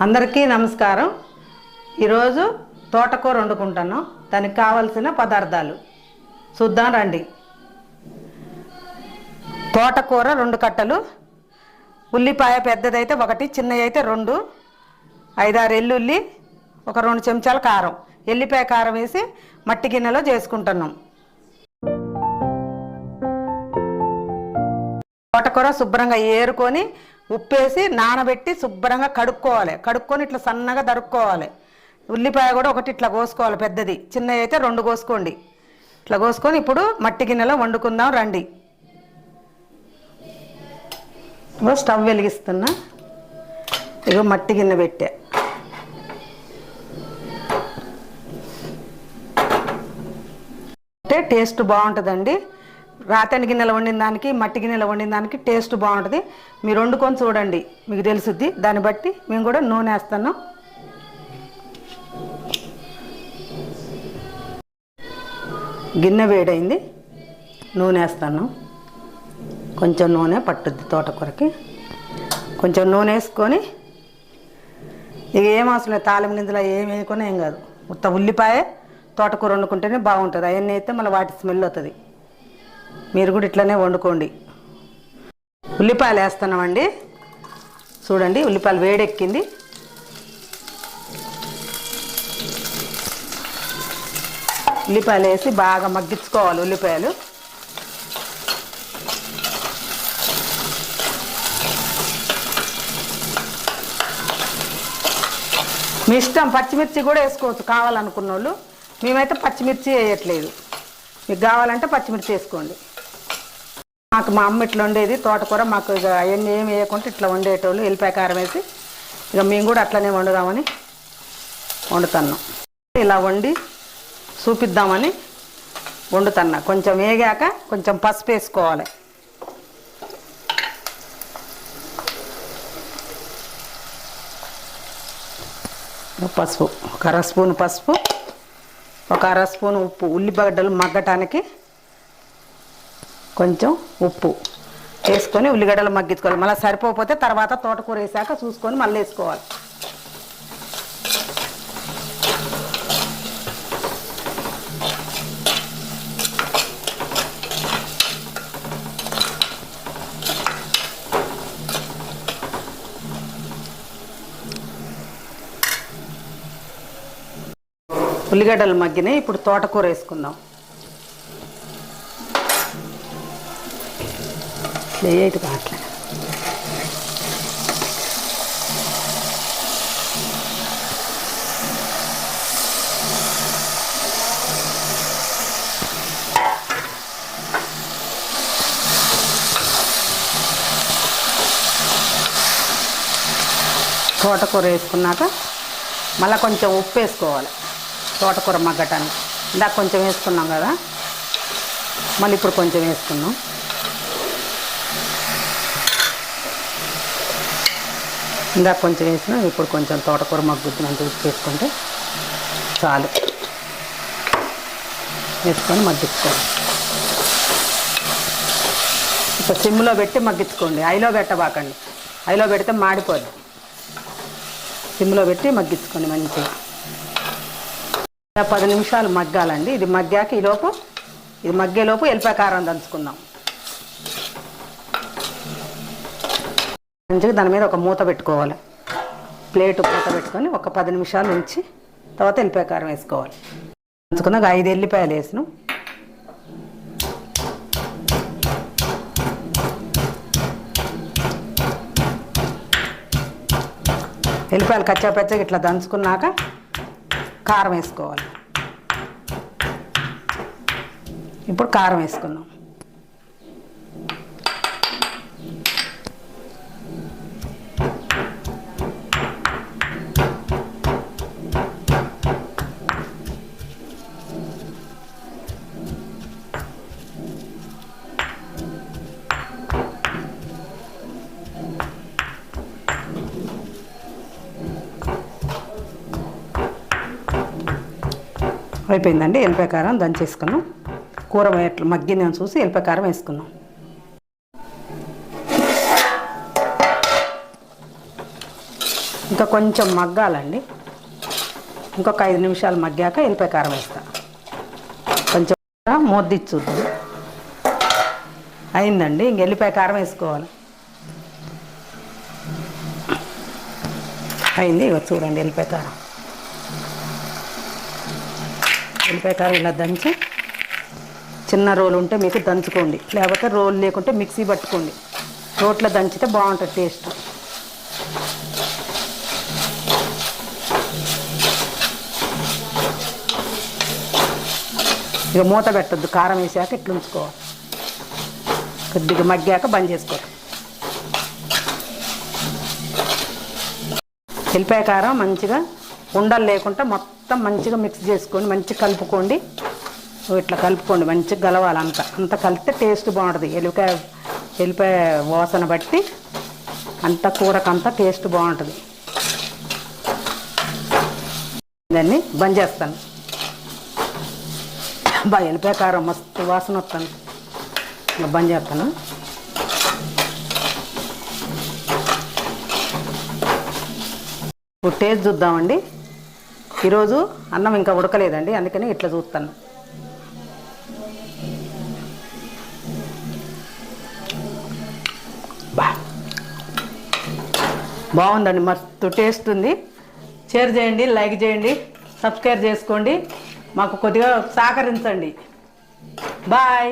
అందరికీ నమస్కారం। ఈరోజు తోటకూర వండుకుంటాను। దానికి కావాల్సిన పదార్థాలు చూద్దాం రండి। తోటకూర 2 కట్టలు, ఉల్లిపాయ పెద్దదైతే 1, చిన్నదైతే 2, 5-6 ఎల్లుల్లి, ఒక 2 చెంచాల కారం, ఎల్లిపాయ కారం వేసి మట్టి గిన్నెలో చేసుకుంటున్నాం। తోటకూర శుభ్రంగా ఏరుకొని ఉప్పేసి నానబెట్టి శుభ్రంగా కడుక్కోవాలి। కడుక్కొని ఇట్లా సన్నగా దరుక్కోవాలి। ఉల్లిపాయ కూడా ఒకటి ఇట్లా కోసుకోవాలి, పెద్దది, చిన్నది అయితే 2 కోసుకోండి। ఇట్లా కోసుకొని ఇప్పుడు మట్టి గిన్నెలో వండుకుందాం రండి। స్టవ్ వెలిగిస్తున్నా, ఇగో మట్టి గిన్నె పెట్టా। అంటే టేస్ట్ బాగుంటుందండి। రాతని గిన్నెలో వండిన దానికి మట్టి గిన్నెలో వండిన దానికి టేస్ట్ బాగుంటుంది। మీరు వండుకొని చూడండి, మీకు తెలుసుద్ది। దాన్ని బట్టి మేము కూడా నూనె వేస్తున్నాం। గిన్నె వేడైంది, నూనె వేస్తాను। కొంచెం నూనె పట్టుద్ది తోటకూరకి। కొంచెం నూనె వేసుకొని ఇక ఏం అవసరం లేదు, తాలింపు గింజలు ఏం వేయకుండా ఏం కాదు, ఉత్త ఉల్లిపాయ తోటకూర వండుకుంటేనే బాగుంటుంది। అవన్నీ అయితే మళ్ళీ వాటి స్మెల్ అవుతుంది। మీరు కూడా ఇట్లనే వండుకోండి। ఉల్లిపాయలు వేస్తున్నామండి, చూడండి ఉల్లిపాయలు వేడెక్కింది। ఉల్లిపాయలు వేసి బాగా మగ్గించుకోవాలి। ఉల్లిపాయలు మీ ఇష్టం, పచ్చిమిర్చి కూడా వేసుకోవచ్చు కావాలనుకున్న వాళ్ళు। మేమైతే పచ్చిమిర్చి వేయట్లేదు, మీకు కావాలంటే పచ్చిమిర్చి వేసుకోండి। మాకు మా అమ్మ ఇట్లా వండేది తోటకూర, మాకు ఇక అవన్నీ ఏమి వేయకుండా ఇట్లా వండేటోళ్ళు, ఎల్లిపాయ కారం వేసి। ఇక మేము కూడా అట్లనే వండుదామని వండుతున్నాం। ఇలా వండి చూపిద్దామని వండుతున్నా। కొంచెం వేగాక కొంచెం పసుపు వేసుకోవాలి। పసుపు ఒక 1/2 స్పూన్ పసుపు, ఒక 1/2 స్పూన్ ఉప్పు, ఉల్లిగడ్డలు మగ్గటానికి కొంచెం ఉప్పు వేసుకొని ఉల్లిగడ్డలు మగ్గించుకోవాలి। మళ్ళీ సరిపోతే తర్వాత తోటకూర వేసాక చూసుకొని మళ్ళీ వేసుకోవాలి। ఉల్లిగడ్డలు మగ్గినాయి, ఇప్పుడు తోటకూర వేసుకుందాం। లేదు కాట్లే, తోటకూర వేసుకున్నాక మళ్ళీ కొంచెం ఉప్పు వేసుకోవాలి తోటకూర మగ్గటానికి। ఇందాక కొంచెం వేసుకున్నాం కదా, మళ్ళీ ఇప్పుడు కొంచెం వేసుకున్నాం। ఇందాక కొంచెం వేసినా, ఇప్పుడు కొంచెం తోటకూర మగ్గుద్దినంత ఉప్పు వేసుకుంటే చాలు। వేసుకొని మగ్గించుకోండి। ఇప్పుడు సిమ్లో పెట్టి మగ్గించుకోండి, ఐలో పెట్టబాకండి, ఐలో పెడితే మాడిపోద్ది। సిమ్లో పెట్టి మగ్గించుకోండి మంచిగా। 10 నిమిషాలు మగ్గాలండి। ఇది మగ్గాక ఇది మగ్గేలోపు ఎల్లిపాయ కారం దంచుకుందాం। మంచిగా దాని మీద ఒక మూత పెట్టుకోవాలి, ప్లేట్ మూత పెట్టుకొని ఒక 10 నిమిషాలు ఉంచి తర్వాత ఎల్లిపాయ కారం వేసుకోవాలి। దంచుకున్నాక 5 ఎల్లిపాయలు వేసినాం। ఎల్లిపాయలు కచ్చాపచ్చగా ఇట్లా దంచుకున్నాక కారం వేసుకోవాలి। ఇప్పుడు కారం వేసుకుందాం। అయిపోయిందండి, ఎల్లిపాయ కారం దంచేసుకున్నాం। కూర మగ్గిందని చూసి ఎల్లిపాయ కారం వేసుకున్నాం। ఇంకా కొంచెం మగ్గాలండి. ఇంకొక 5 నిమిషాలు మగ్గాక ఎల్లిపాయ కారం వేస్తా. కొంచెం మూద్దిచ్చి చూద్దాం. అయిందండి. ఇంక ఎల్లిపాయ కారం వేసుకోవాలి. అయింది. ఇక చూడండి ఎల్లిపాయ కారం. ఎల్లిపాయ కారం ఇలా దంచి, చిన్న రోలు ఉంటే మీకు దంచుకోండి, లేకపోతే రోలు లేకుంటే మిక్సీ పట్టుకోండి. రోట్లో దంచితే బాగుంటుంది టేస్ట్. ఇక మూత పెట్టద్దు, కారం వేసాక ఇట్లా ఉంచుకోవాలి. కొద్దిగా మగ్గాక బంద్ చేసుకోవాలి. ఎల్లిపాయ కారం మంచిగా ఉండలు లేకుండా మొత్తం మంచిగా మిక్స్ చేసుకొని మంచిగా కలుపుకోండి. ఇట్లా కలుపుకోండి, మంచిగా గలవాలి. అంత కలిపితే టేస్ట్ బాగుంటుంది. ఎల్లిపాయ వాసన బట్టి అంత కూరకంతా టేస్ట్ బాగుంటుంది. దాన్ని బంద్ చేస్తాను. ఎల్లిపాయ కారం మస్తు వాసన వస్తాను. ఇంకా బంద్ చేస్తాను. ఇప్పుడు టేస్ట్ చూద్దామండి. ఈరోజు అన్నం ఇంకా ఉడకలేదండి, అందుకని ఇట్లా చూస్తాను. బాగుందండి, మస్తు టేస్ట్ ఉంది. షేర్ చేయండి, లైక్ చేయండి, సబ్స్క్రైబ్ చేసుకోండి, మాకు కొద్దిగా సహకరించండి. బాయ్.